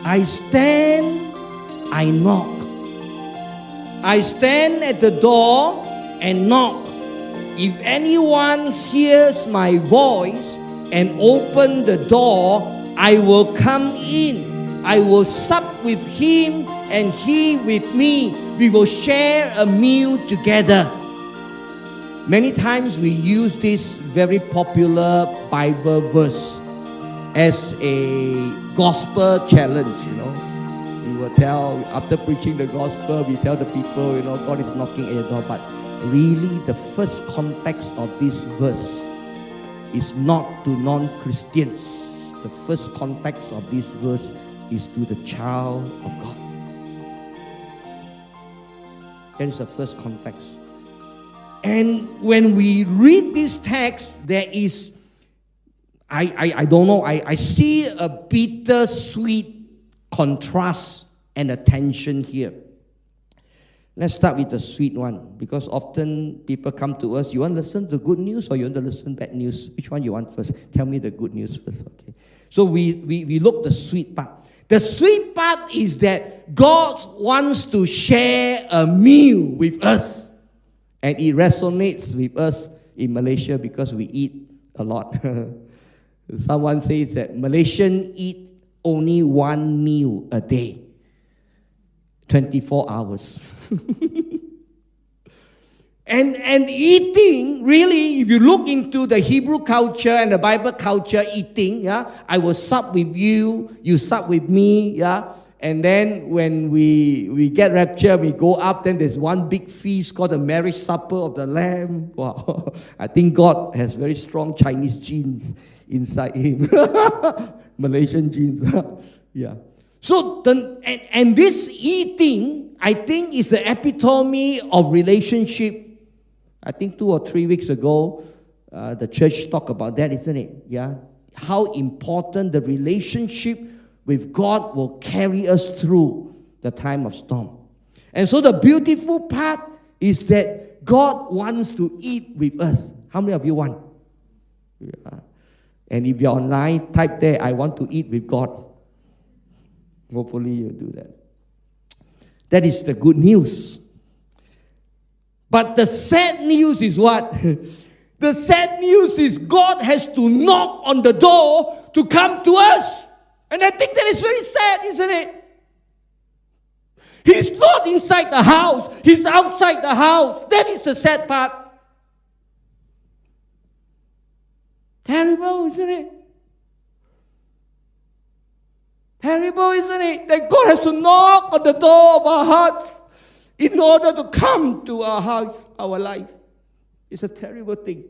I stand, I knock. I stand at the door and knock. If anyone hears my voice and open the door, I will come in. I will sup with him and he with me. We will share a meal together. Many times we use this very popular Bible verse as a gospel challenge, We will tell, after preaching the gospel, we tell the people, God is knocking at your door. But really, the first context of this verse is not to non-Christians. The first context of this verse is to the child of God. That is the first context. And when we read this text, there is, I don't know, I see a bittersweet contrast and a tension here. Let's start with the sweet one, because often people come to us, you want to listen to good news or you want to listen to bad news? Which one you want first? Tell me the good news first, okay? So we look the sweet part. The sweet part is that God wants to share a meal with us. And it resonates with us in Malaysia because we eat a lot. Someone says that Malaysians eat only one meal a day. 24 hours. And eating, really, if you look into the Hebrew culture and the Bible culture, eating, I will sup with you, you sup with me, and then when we get raptured, we go up, then there's one big feast called the marriage supper of the Lamb. Wow, I think God has very strong Chinese genes inside him. Malaysian genes. Yeah. So, and this eating, I think, is the epitome of relationship. I think 2 or 3 weeks ago, the church talked about that, isn't it? Yeah. How important the relationship with God will carry us through the time of storm. And so the beautiful part is that God wants to eat with us. How many of you want? Yeah. And if you're online, type there, I want to eat with God. Hopefully you'll do that. That is the good news. But the sad news is what? The sad news is God has to knock on the door to come to us. And I think that is very sad, isn't it? He's not inside the house. He's outside the house. That is the sad part. Terrible, isn't it? Terrible, isn't it? That God has to knock on the door of our hearts in order to come to our house, our life. It's a terrible thing.